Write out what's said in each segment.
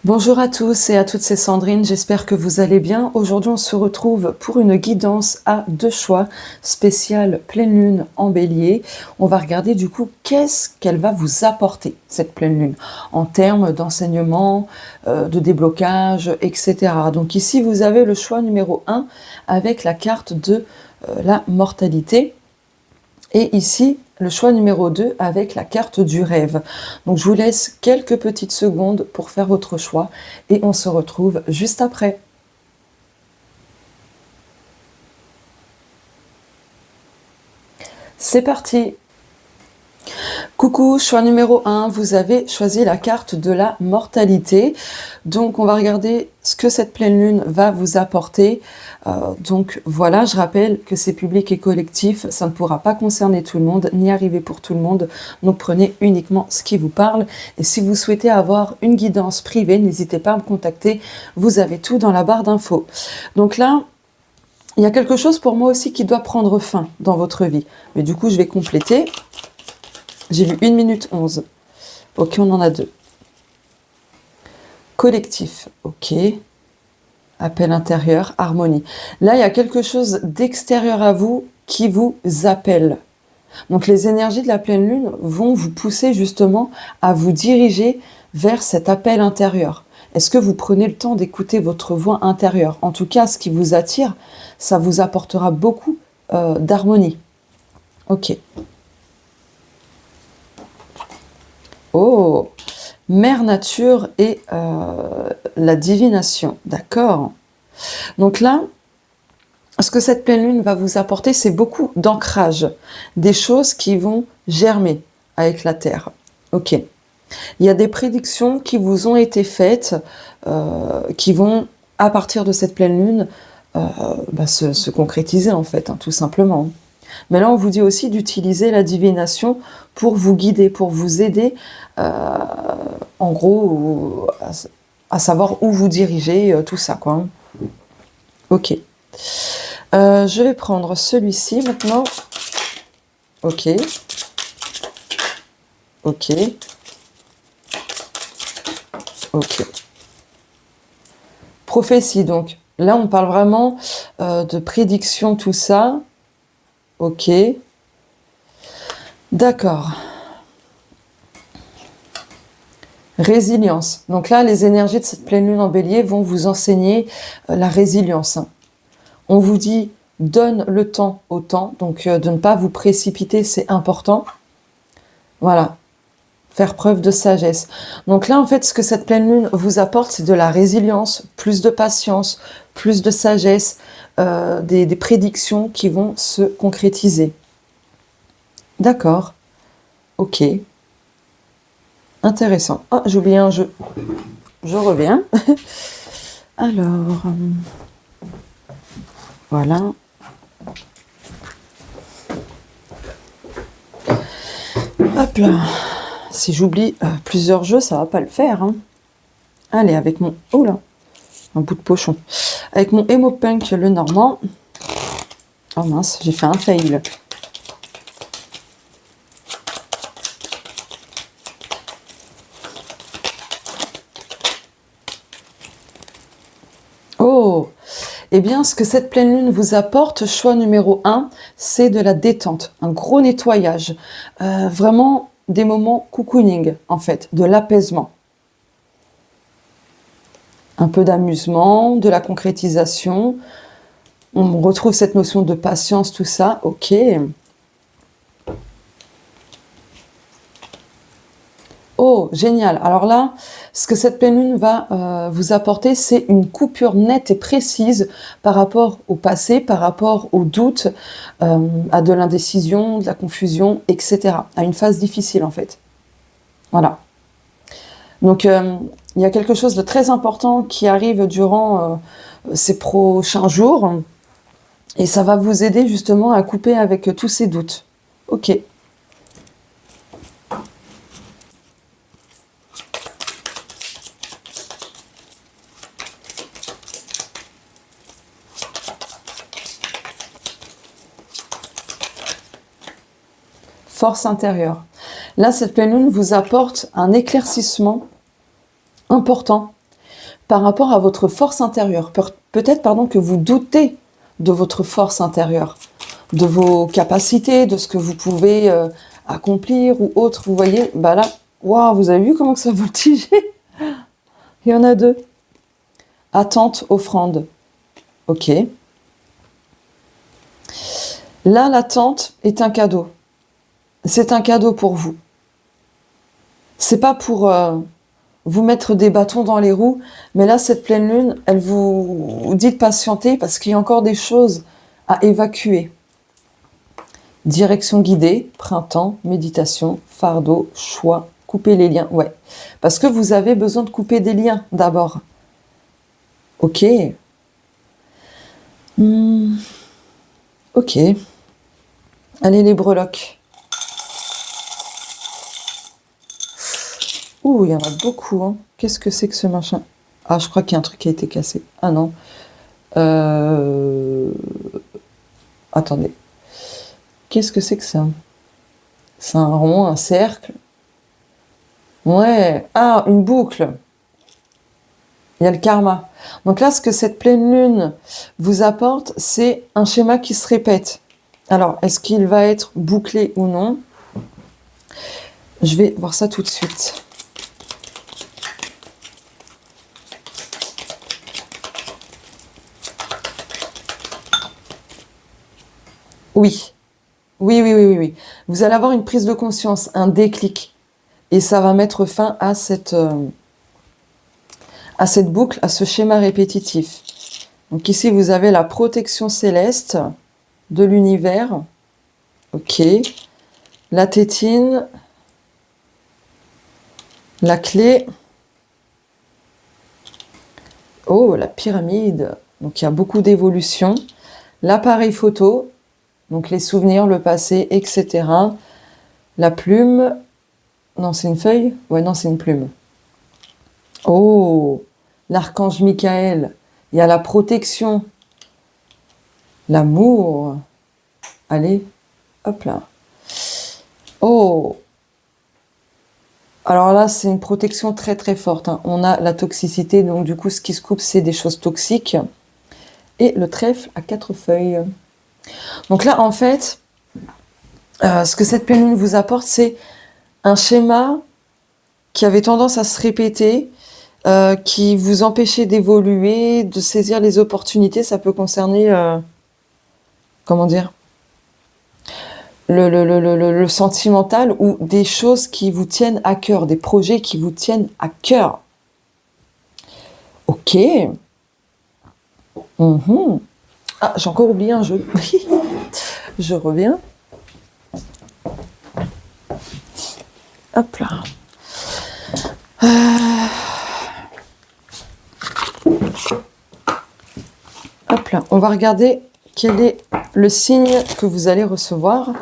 Bonjour à tous et à toutes, c'est Sandrine, j'espère que vous allez bien. Aujourd'hui on se retrouve pour une guidance à deux choix, spéciale pleine lune en bélier. On va regarder du coup qu'est-ce qu'elle va vous apporter, cette pleine lune, en termes d'enseignement, de déblocage, etc. Donc ici vous avez le choix numéro 1 avec la carte de la mortalité. Et ici, le choix numéro 2 avec la carte du rêve. Donc je vous laisse quelques petites secondes pour faire votre choix et on se retrouve juste après. C'est parti! Coucou, choix numéro 1, vous avez choisi la carte de la mortalité. Donc on va regarder ce que cette pleine lune va vous apporter. Donc voilà, je rappelle que c'est public et collectif, ça ne pourra pas concerner tout le monde, ni arriver pour tout le monde. Donc prenez uniquement ce qui vous parle. Et si vous souhaitez avoir une guidance privée, n'hésitez pas à me contacter, vous avez tout dans la barre d'infos. Donc là, il y a quelque chose pour moi aussi qui doit prendre fin dans votre vie. Mais du coup, je vais compléter. J'ai vu 1 minute 11. Ok, on en a 2. Collectif, ok. Appel intérieur, harmonie. Là, il y a quelque chose d'extérieur à vous qui vous appelle. Donc les énergies de la pleine lune vont vous pousser justement à vous diriger vers cet appel intérieur. Est-ce que vous prenez le temps d'écouter votre voix intérieure? En tout cas, ce qui vous attire, ça vous apportera beaucoup d'harmonie. Ok. Oh, Mère Nature et la divination, d'accord. Donc là, ce que cette pleine lune va vous apporter, c'est beaucoup d'ancrage, des choses qui vont germer avec la Terre. Ok. Il y a des prédictions qui vous ont été faites, qui vont, à partir de cette pleine lune, se concrétiser en fait, tout simplement. Mais là, on vous dit aussi d'utiliser la divination pour vous guider, pour vous aider, en gros, à savoir où vous dirigez, tout ça, quoi. Ok. Je vais prendre celui-ci maintenant. Ok. Ok. Ok. Prophétie, donc. Là, on parle vraiment de prédiction, tout ça. Ok. D'accord. Résilience. Donc là, les énergies de cette pleine lune en bélier vont vous enseigner la résilience. On vous dit, donne le temps au temps, donc de ne pas vous précipiter, c'est important. Voilà. Faire preuve de sagesse. Donc là, en fait, ce que cette pleine lune vous apporte, c'est de la résilience, plus de patience, plus de sagesse, des prédictions qui vont se concrétiser. D'accord. Ok. Intéressant. Ah, j'ai oublié un jeu. Je reviens. Alors, voilà. Hop là. Si j'oublie plusieurs jeux, ça va pas le faire. Hein. Allez, avec mon... Oh là, un bout de pochon. Avec mon Emo-Punk, le normand. Oh mince, j'ai fait un fail. Oh, eh bien, ce que cette pleine lune vous apporte, choix numéro 1, c'est de la détente, un gros nettoyage. Vraiment des moments cocooning, en fait, de l'apaisement. Un peu d'amusement, de la concrétisation. On retrouve cette notion de patience, tout ça. Ok. Oh, génial. Alors là, ce que cette pleine lune va vous apporter, c'est une coupure nette et précise par rapport au passé, par rapport aux doutes, à de l'indécision, de la confusion, etc. À une phase difficile, en fait. Voilà. Donc, il y a quelque chose de très important qui arrive durant ces prochains jours. Et ça va vous aider justement à couper avec tous ces doutes. Ok. Force intérieure. Là, cette pleine lune vous apporte un éclaircissement important par rapport à votre force intérieure. Peut-être, pardon, que vous doutez de votre force intérieure, de vos capacités, de ce que vous pouvez accomplir ou autre. Vous voyez, bah là, waouh, vous avez vu comment que ça voltigeait? Il y en a deux. Attente, offrande. Ok. Là, l'attente est un cadeau. C'est un cadeau pour vous. C'est pas pour vous mettre des bâtons dans les roues, mais là, cette pleine lune, elle vous dit de patienter parce qu'il y a encore des choses à évacuer. Direction guidée, printemps, méditation, fardeau, choix, couper les liens. Ouais, parce que vous avez besoin de couper des liens d'abord. Ok. Ok. Allez, les breloques. Ouh, il y en a beaucoup. Hein. Qu'est-ce que c'est que ce machin? Ah, je crois qu'il y a un truc qui a été cassé. Ah non. Attendez. Qu'est-ce que c'est que ça? C'est un rond, un cercle. Ouais. Ah, une boucle. Il y a le karma. Donc là, ce que cette pleine lune vous apporte, c'est un schéma qui se répète. Alors, est-ce qu'il va être bouclé ou non? Je vais voir ça tout de suite. Oui. Oui. Vous allez avoir une prise de conscience, un déclic. Et ça va mettre fin à cette boucle, à ce schéma répétitif. Donc ici, vous avez la protection céleste de l'univers. Ok. La tétine. La clé. Oh, la pyramide. Donc il y a beaucoup d'évolution. L'appareil photo. Donc les souvenirs, le passé, etc. La plume. Non, c'est une feuille? Ouais, non, c'est une plume. Oh, l'archange Michael. Il y a la protection. L'amour. Allez, hop là. Oh. Alors là, c'est une protection très très forte. Hein. On a la toxicité, donc du coup, ce qui se coupe, c'est des choses toxiques. Et le trèfle à 4 feuilles. Donc là, en fait, ce que cette pleine lune vous apporte, c'est un schéma qui avait tendance à se répéter, qui vous empêchait d'évoluer, de saisir les opportunités. Ça peut concerner, comment dire, le sentimental ou des choses qui vous tiennent à cœur, des projets qui vous tiennent à cœur. Ok. Ah, j'ai encore oublié un jeu. Je reviens. Hop là. Hop là. On va regarder quel est le signe que vous allez recevoir.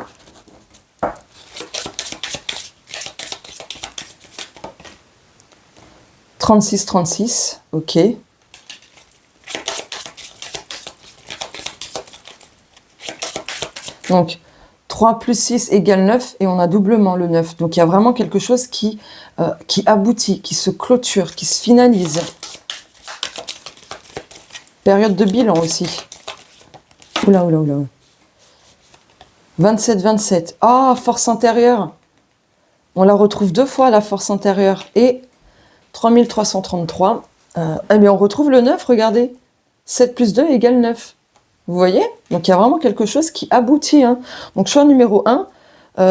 « 36-36 », ok. Donc, 3 plus 6 égale 9, et on a doublement le 9. Donc, il y a vraiment quelque chose qui aboutit, qui se clôture, qui se finalise. Période de bilan aussi. Oula. 27-27. Ah, force intérieure. On la retrouve 2 fois, la force intérieure. Et 3333. Eh bien, on retrouve le 9, regardez. 7 plus 2 égale 9. Vous voyez? Donc, il y a vraiment quelque chose qui aboutit. Hein. Donc, choix numéro 1,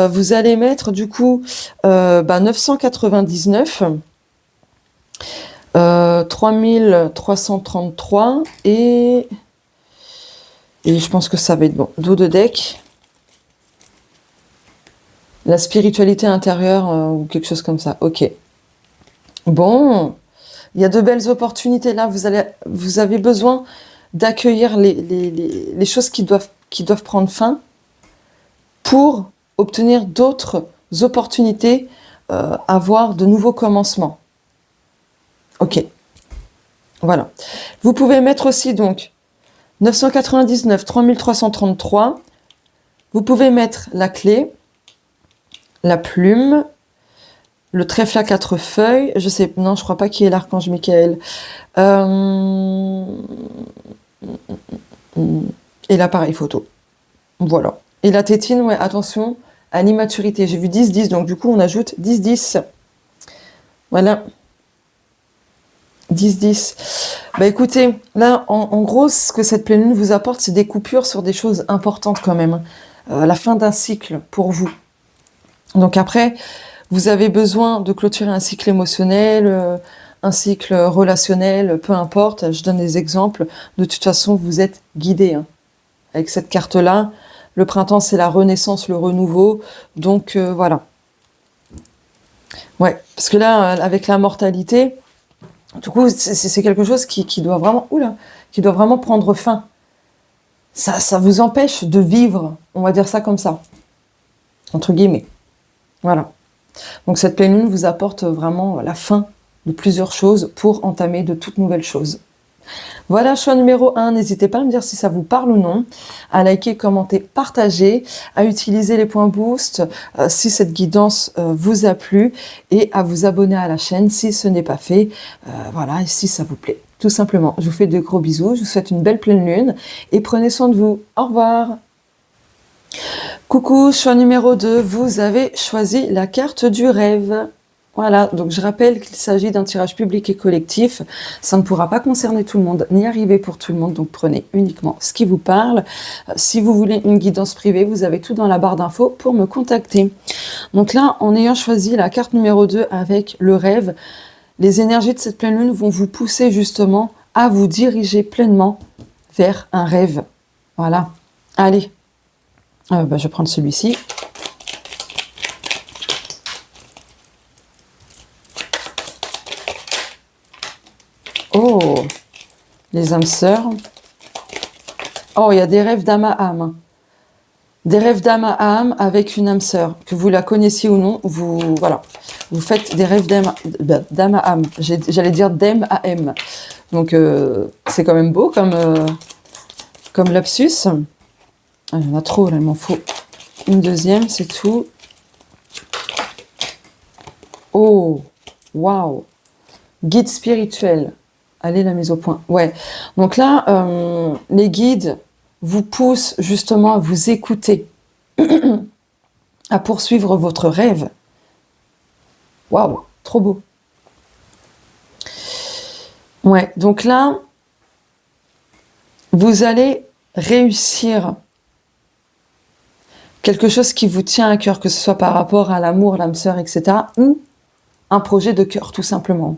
vous allez mettre, du coup, 999, 3333, et je pense que ça va être bon. Dos de deck. La spiritualité intérieure, ou quelque chose comme ça. Ok. Bon. Il y a de belles opportunités là. Vous avez besoin d'accueillir les choses qui doivent prendre fin pour obtenir d'autres opportunités, avoir de nouveaux commencements. Ok. Voilà. Vous pouvez mettre aussi donc 999, 3333. Vous pouvez mettre la clé, la plume, le trèfle à 4 feuilles, je sais, non, je crois pas qu'il y ait l'archange Michael. Euh, et l'appareil photo. Voilà. Et la tétine, ouais, attention à l'immaturité. J'ai vu 10-10, donc du coup, on ajoute 10-10. Voilà. 10-10. Bah écoutez, là, en gros, ce que cette pleine lune vous apporte, c'est des coupures sur des choses importantes quand même. La fin d'un cycle pour vous. Donc après, vous avez besoin de clôturer un cycle émotionnel, un cycle relationnel, peu importe. Je donne des exemples. De toute façon, vous êtes guidé, hein. Avec cette carte-là, le printemps, c'est la renaissance, le renouveau. Donc voilà. Ouais, parce que là, avec la mortalité, du coup, c'est quelque chose qui doit vraiment, qui doit vraiment prendre fin. Ça vous empêche de vivre, on va dire ça comme ça, entre guillemets. Voilà. Donc cette pleine lune vous apporte vraiment la fin de plusieurs choses pour entamer de toutes nouvelles choses. Voilà, choix numéro 1, n'hésitez pas à me dire si ça vous parle ou non, à liker, commenter, partager, à utiliser les points boost si cette guidance vous a plu et à vous abonner à la chaîne si ce n'est pas fait, voilà, et si ça vous plaît. Tout simplement, je vous fais de gros bisous, je vous souhaite une belle pleine lune et prenez soin de vous. Au revoir. Coucou, choix numéro 2, vous avez choisi la carte du rêve. Voilà, donc je rappelle qu'il s'agit d'un tirage public et collectif. Ça ne pourra pas concerner tout le monde, ni arriver pour tout le monde, donc prenez uniquement ce qui vous parle. Si vous voulez une guidance privée, vous avez tout dans la barre d'infos pour me contacter. Donc là, en ayant choisi la carte numéro 2 avec le rêve, les énergies de cette pleine lune vont vous pousser justement à vous diriger pleinement vers un rêve. Voilà. Allez, je vais prendre celui-ci. Oh, les âmes sœurs. Oh, il y a des rêves d'âme à âme. Des rêves d'âme à âme avec une âme sœur. Que vous la connaissiez ou non, voilà. Vous faites des rêves d'âme à âme. J'allais dire d'âme à M. Donc, c'est quand même beau comme lapsus. Ah, il y en a trop, là, il m'en faut une deuxième, c'est tout. Oh, waouh. Guide spirituel. Allez, la mise au point. Ouais. Donc là, les guides vous poussent justement à vous écouter, à poursuivre votre rêve. Waouh, trop beau. Ouais, donc là, vous allez réussir quelque chose qui vous tient à cœur, que ce soit par rapport à l'amour, l'âme sœur, etc., ou un projet de cœur, tout simplement.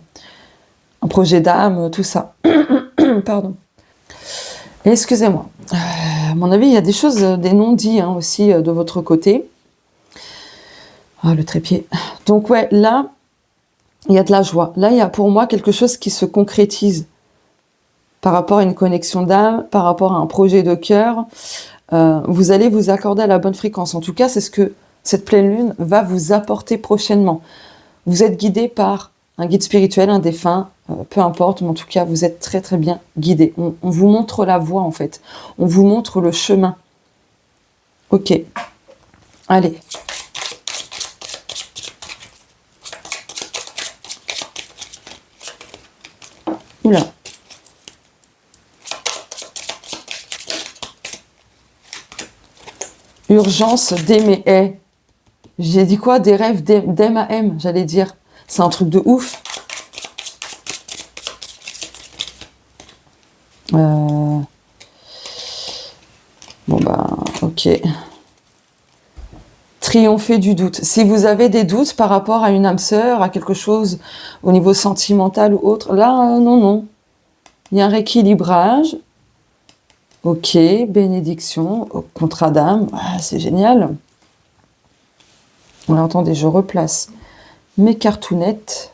Un projet d'âme, tout ça. Pardon. Et excusez-moi. À mon avis, il y a des choses, des non-dits hein, aussi de votre côté. Ah, le trépied. Donc ouais, là, il y a de la joie. Là, il y a pour moi quelque chose qui se concrétise par rapport à une connexion d'âme, par rapport à un projet de cœur. Vous allez vous accorder à la bonne fréquence. En tout cas, c'est ce que cette pleine lune va vous apporter prochainement. Vous êtes guidé par un guide spirituel, un défunt, peu importe, mais en tout cas, vous êtes très très bien guidé. On vous montre la voie en fait. On vous montre le chemin. Ok. Allez. Oula. Urgence d'aimer. J'ai dit quoi? Des rêves d'M, j'allais dire. C'est un truc de ouf. Bon bah, ok. Triompher du doute. Si vous avez des doutes par rapport à une âme sœur, à quelque chose au niveau sentimental ou autre, là, non. Il y a un rééquilibrage. Ok, bénédiction, contrat d'âme, ah, c'est génial. Alors, attendez, je replace mes cartounettes.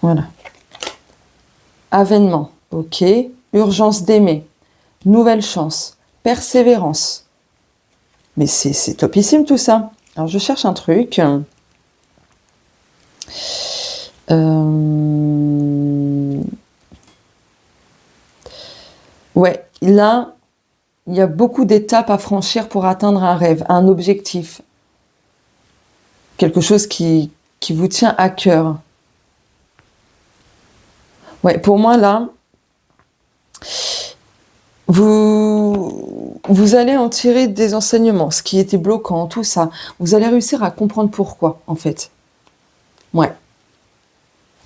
Voilà. Avènement, ok. Urgence d'aimer, nouvelle chance, persévérance. Mais c'est topissime tout ça. Alors, je cherche un truc. Ouais, là, il y a beaucoup d'étapes à franchir pour atteindre un rêve, un objectif. quelque chose qui vous tient à cœur. Ouais, pour moi, là, vous allez en tirer des enseignements, ce qui était bloquant, tout ça. Vous allez réussir à comprendre pourquoi, en fait. Ouais.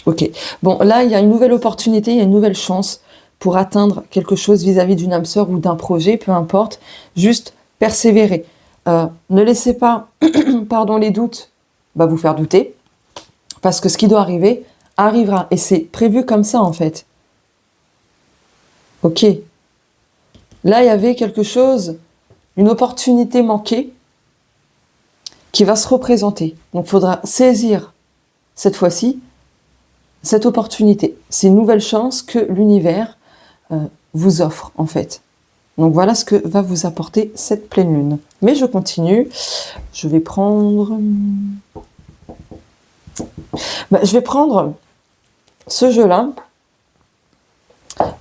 Ok. Bon, là, il y a une nouvelle opportunité, il y a une nouvelle chance pour atteindre quelque chose vis-à-vis d'une âme sœur ou d'un projet, peu importe. Juste persévérer. Ne laissez pas, pardon, les doutes vous faire douter, parce que ce qui doit arriver, arrivera. Et c'est prévu comme ça, en fait. Ok. Là, il y avait quelque chose, une opportunité manquée qui va se représenter. Donc, il faudra saisir, cette fois-ci, cette opportunité. C'est une nouvelle chance que l'univers vous offre, en fait. Donc, voilà ce que va vous apporter cette pleine lune. Mais je continue. Je vais prendre... je vais prendre ce jeu-là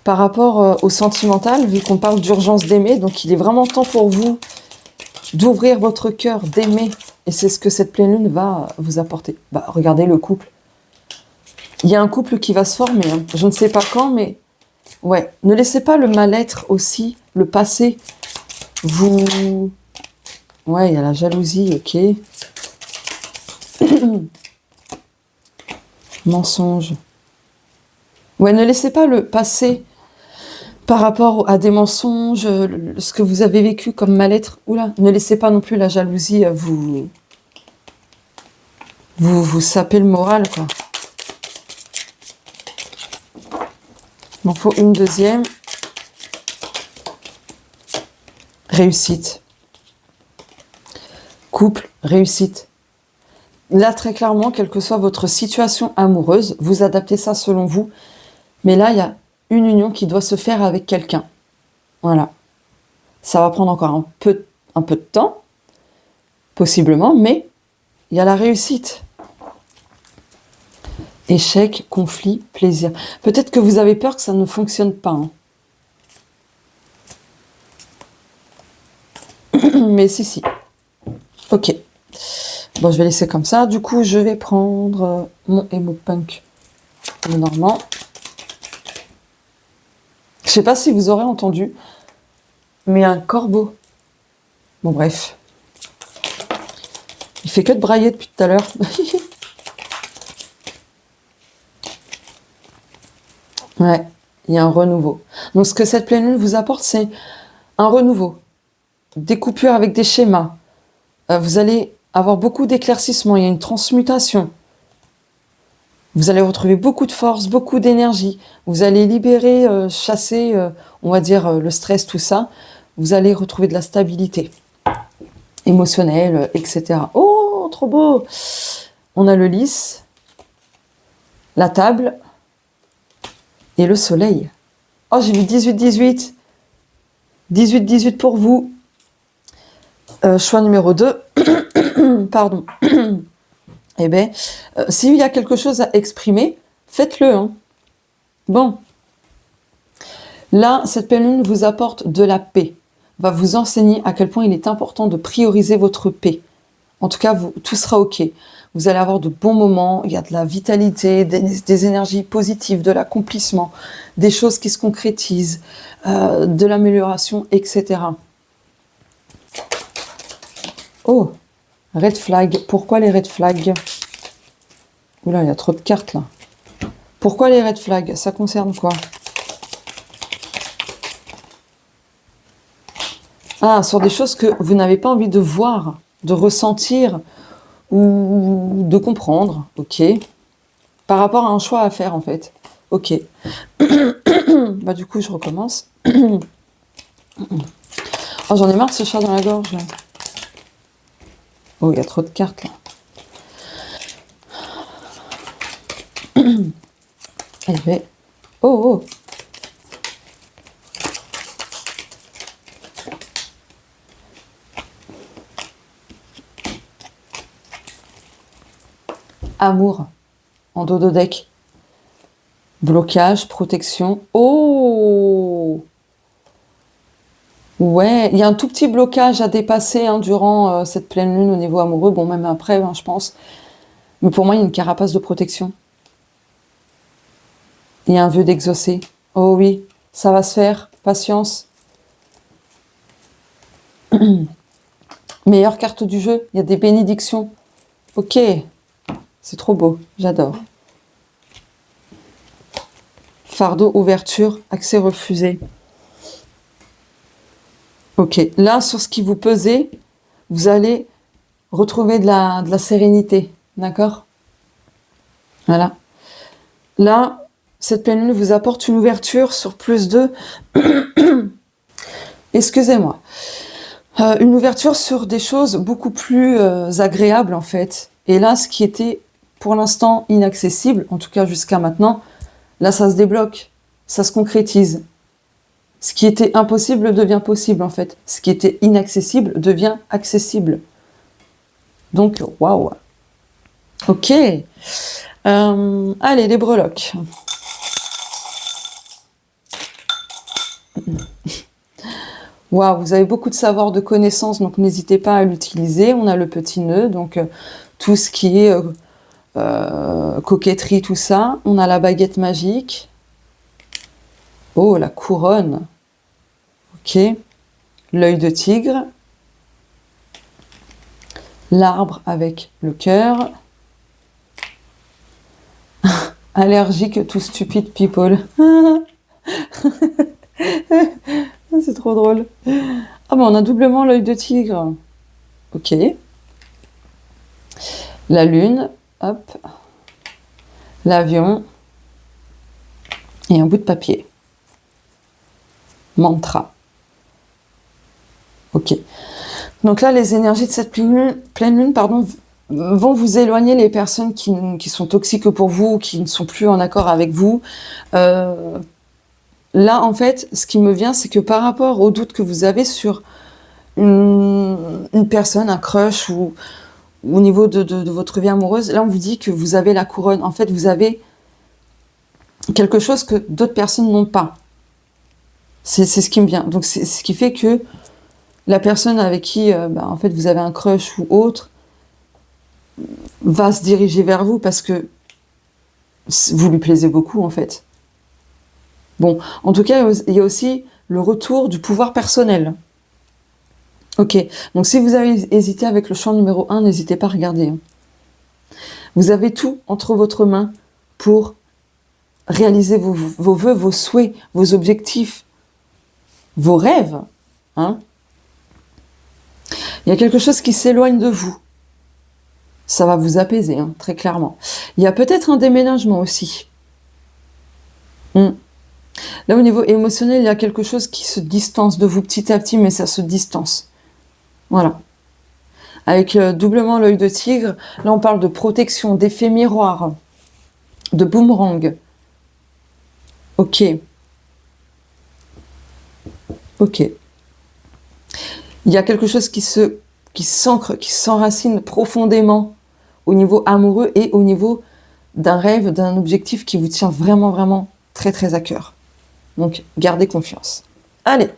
par rapport au sentimental, vu qu'on parle d'urgence d'aimer. Donc, il est vraiment temps pour vous d'ouvrir votre cœur, d'aimer. Et c'est ce que cette pleine lune va vous apporter. Regardez le couple. Il y a un couple qui va se former. Hein. Je ne sais pas quand, mais... Ouais. Ne laissez pas le mal-être aussi, le passé, vous... Ouais, il y a la jalousie, ok. Mensonge. Ouais, ne laissez pas le passé par rapport à des mensonges, ce que vous avez vécu comme mal-être. Oula, ne laissez pas non plus la jalousie vous saper le moral, quoi. Il m'en faut une deuxième. Réussite. Couple, réussite. Là, très clairement, quelle que soit votre situation amoureuse, vous adaptez ça selon vous. Mais là, il y a une union qui doit se faire avec quelqu'un. Voilà. Ça va prendre encore un peu de temps, possiblement, mais il y a la réussite. Échec, conflit, plaisir. Peut-être que vous avez peur que ça ne fonctionne pas. Hein. Mais si. Ok. Bon, je vais laisser comme ça. Du coup, je vais prendre mon emo punk, le normand. Je sais pas si vous aurez entendu, mais un corbeau. Bon, bref. Il fait que de brailler depuis tout à l'heure. Ouais, il y a un renouveau. Donc, ce que cette pleine lune vous apporte, c'est un renouveau. Des coupures avec des schémas. Vous allez avoir beaucoup d'éclaircissements. Il y a une transmutation. Vous allez retrouver beaucoup de force, beaucoup d'énergie. Vous allez libérer, chasser, on va dire, le stress, tout ça. Vous allez retrouver de la stabilité émotionnelle, etc. Oh, trop beau! On a le lys, la table et le soleil. Oh, j'ai vu 18-18. 18-18 pour vous. Choix numéro 2. Pardon. Eh bien, s'il y a quelque chose à exprimer, faites-le. Hein. Bon. Là, cette pleine lune vous apporte de la paix. Va vous enseigner à quel point il est important de prioriser votre paix. En tout cas, tout sera ok. Vous allez avoir de bons moments, il y a de la vitalité, des énergies positives, de l'accomplissement, des choses qui se concrétisent, de l'amélioration, etc. Oh, red flag. Pourquoi les red flags? Oula, il y a trop de cartes là. Pourquoi les red flags? Ça concerne quoi? Ah, sur des choses que vous n'avez pas envie de voir, de ressentir ou de comprendre. Ok. Par rapport à un choix à faire en fait. Ok. Du coup, je recommence. Oh, j'en ai marre de ce chat dans la gorge là. Oh, il y a trop de cartes là. Eh ben. Oh. Amour en dos de deck. Blocage, protection. Oh. Ouais, il y a un tout petit blocage à dépasser hein, durant cette pleine lune au niveau amoureux. Bon, même après, hein, je pense. Mais pour moi, il y a une carapace de protection. Il y a un vœu d'exaucer. Oh oui, ça va se faire. Patience. Meilleure carte du jeu. Il y a des bénédictions. Ok. C'est trop beau. J'adore. Fardeau, ouverture, accès refusé. Ok. Là, sur ce qui vous pesait, vous allez retrouver de la sérénité. D'accord? Voilà. Là, cette pleine lune vous apporte une ouverture sur plus de... Excusez-moi. Une ouverture sur des choses beaucoup plus agréables, en fait. Et là, ce qui était, pour l'instant, inaccessible, en tout cas jusqu'à maintenant, là, ça se débloque. Ça se concrétise. Ce qui était impossible devient possible, en fait. Ce qui était inaccessible devient accessible. Donc, waouh. Ok. Allez, les breloques. Waouh, vous avez beaucoup de savoir, de connaissances, donc n'hésitez pas à l'utiliser. On a le petit nœud, donc tout ce qui est coquetterie, tout ça. On a la baguette magique. Oh, la couronne. Ok. L'œil de tigre. L'arbre avec le cœur. Allergique tout stupide people. C'est trop drôle. Ah ben on a doublement l'œil de tigre. Ok. La lune, hop. L'avion. Et un bout de papier. Mantra. Ok. Donc là, les énergies de cette pleine lune, vont vous éloigner les personnes qui sont toxiques pour vous, qui ne sont plus en accord avec vous. Là, en fait, ce qui me vient, c'est que par rapport aux doutes que vous avez sur une personne, un crush, ou au niveau de votre vie amoureuse, là, on vous dit que vous avez la couronne. En fait, vous avez quelque chose que d'autres personnes n'ont pas. C'est ce qui me vient. Donc, c'est ce qui fait que la personne avec qui, en fait, vous avez un crush ou autre, va se diriger vers vous parce que vous lui plaisez beaucoup, en fait. Bon, en tout cas, il y a aussi le retour du pouvoir personnel. Ok, donc si vous avez hésité avec le champ numéro 1, n'hésitez pas à regarder. Vous avez tout entre votre main pour réaliser vos vœux, vos souhaits, vos objectifs, vos rêves. Hein. Il y a quelque chose qui s'éloigne de vous. Ça va vous apaiser, hein, très clairement. Il y a peut-être un déménagement aussi. Là, au niveau émotionnel, il y a quelque chose qui se distance de vous petit à petit, mais ça se distance. Voilà. Avec doublement l'œil de tigre, là, on parle de protection, d'effet miroir, de boomerang. Ok. Ok. Il y a quelque chose qui s'ancre, qui s'enracine profondément au niveau amoureux et au niveau d'un rêve, d'un objectif qui vous tient vraiment, vraiment très, très à cœur. Donc, gardez confiance. Allez,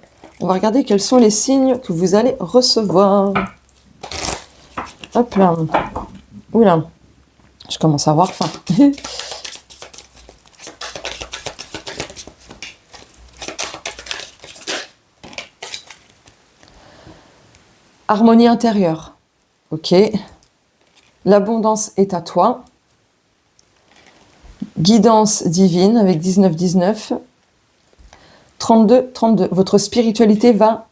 on va regarder quels sont les signes que vous allez recevoir. Hop là. Oula, je commence à avoir faim. Harmonie intérieure. Ok. L'abondance est à toi. Guidance divine avec 19-19. 32-32. Votre spiritualité va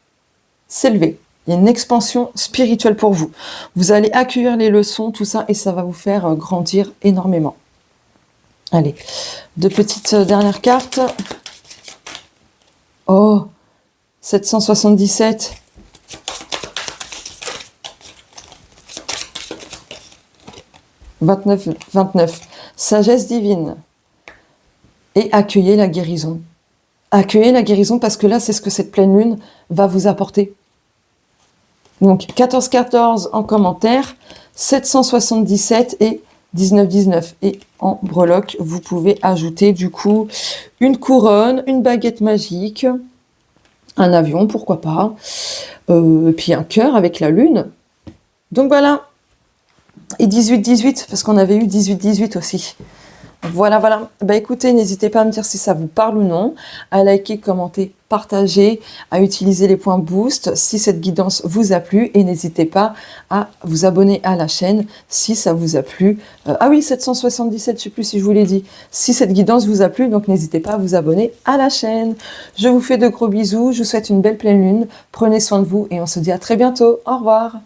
s'élever. Il y a une expansion spirituelle pour vous. Vous allez accueillir les leçons, tout ça, et ça va vous faire grandir énormément. Allez, deux petites dernières cartes. Oh, 777. « 29. Sagesse divine. Et accueillez la guérison. Accueillez la guérison parce que là, c'est ce que cette pleine lune va vous apporter. Donc, 14-14 en commentaire, 777 et 19-19. Et en breloque, vous pouvez ajouter du coup une couronne, une baguette magique, un avion, pourquoi pas, et puis un cœur avec la lune. Donc voilà, et 18-18, parce qu'on avait eu 18-18 aussi. Voilà, voilà. Bah écoutez, n'hésitez pas à me dire si ça vous parle ou non, à liker, commenter, partager, à utiliser les points boost si cette guidance vous a plu, et n'hésitez pas à vous abonner à la chaîne si ça vous a plu. Ah oui, 777, je sais plus si je vous l'ai dit, si cette guidance vous a plu, donc n'hésitez pas à vous abonner à la chaîne. Je vous fais de gros bisous, je vous souhaite une belle pleine lune, prenez soin de vous et on se dit à très bientôt. Au revoir.